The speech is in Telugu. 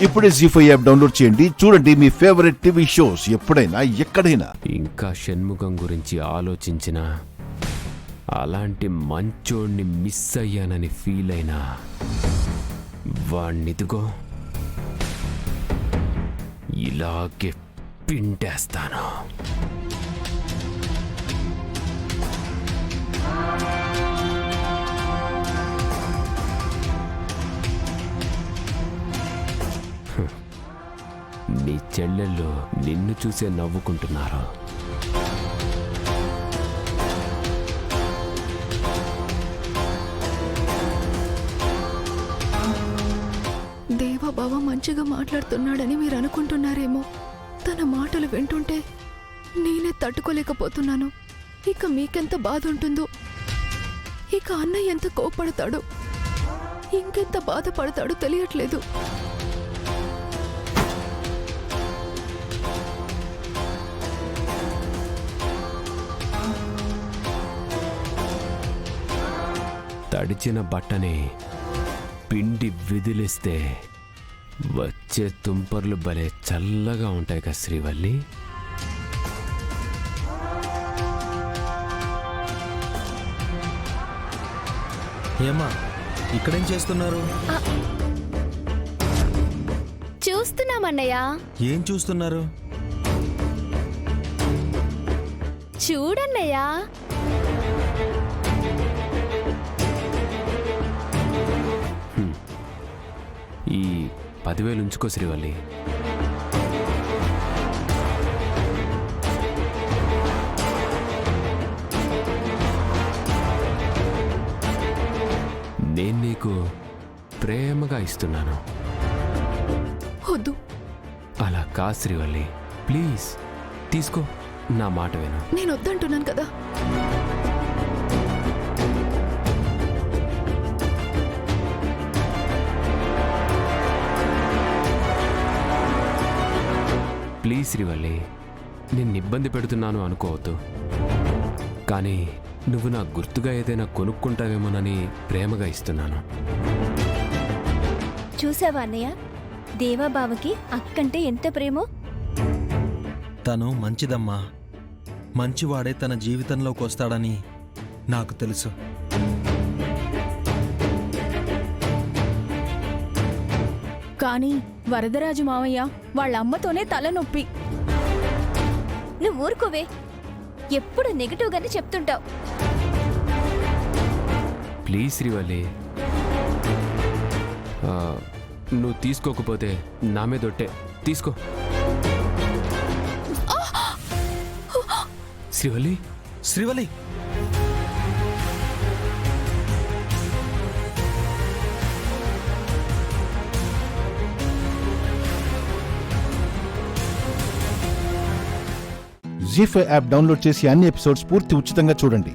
ఇప్పుడే జీ5 యాప్ డౌన్లోడ్ చేయండి. చూడండి మీ ఫేవరెట్ టీవీ షోస్ ఎప్పుడైనా ఎక్కడైనా. ఇంకా షణ్ముఖం గురించి ఆలోచించిన అలాంటి మంచోడిని మిస్ అయ్యానని ఫీల్ అయినా వాణ్ణిదిగో ఇలాగే పిండేస్తాను. నీ చెల్లెళ్ళు నిన్ను చూసే నవ్వుకుంటున్నారు. దేవబావ మంచిగా మాట్లాడుతున్నాడని మీరు అనుకుంటున్నారేమో. తన మాటలు వింటుంటే నేనే తట్టుకోలేకపోతున్నాను. ఇక మీకెంత బాధ ఉంటుందో. ఇక అన్నయ్య ఎంత కోపడతాడో, ఇంకెంత బాధపడతాడో తెలియట్లేదు. తడిచిన బట్టని పిండి విదిలిస్తే వచ్చే తుంపర్లు భలే చల్లగా ఉంటాయి కదా శ్రీవల్లి. ఏమా ఇక్కడేం చేస్తున్నారు? చూస్తున్నామన్నయ్య. ఏం చూస్తున్నారు? చూడన్నయ్యా. ఈ 10,000 ఉంచుకో శ్రీవల్లి. నేను నీకు ప్రేమగా ఇస్తున్నాను. వద్దు. అలా కా శ్రీవల్లి, ప్లీజ్ తీసుకో, నా మాట విను. నేను వద్దంటున్నాను కదా. ప్లీజ్ శ్రీవల్లి, నిన్ను ఇబ్బంది పెడుతున్నాను అనుకోవద్దు. కానీ నువ్వు నా గుర్తుగా ఏదైనా కొనుక్కుంటావేమోనని ప్రేమగా ఇస్తున్నాను. చూసావా అన్నయ్య, దేవాబావకి అక్కంటే ఎంత ప్రేమో. తను మంచిదమ్మా. మంచివాడే తన జీవితంలోకి వస్తాడని నాకు తెలుసు. కానీ వరదరాజు మావయ్య వాళ్ళ అమ్మతోనే తలనొప్పి. నువ్వు ఊరుకోవే, ఎప్పుడు నెగిటివ్గానే చెప్తుంటావు. ప్లీజ్ శ్రీవల్లి, నువ్వు తీసుకోకపోతే నా మీద ఒట్టే. తీసుకో శ్రీవల్లి. శ్రీవల్లి, జీ5 యాప్ డౌన్లోడ్ చేసి అన్ని ఎపిసోడ్స్ పూర్తి ఉచితంగా చూడండి.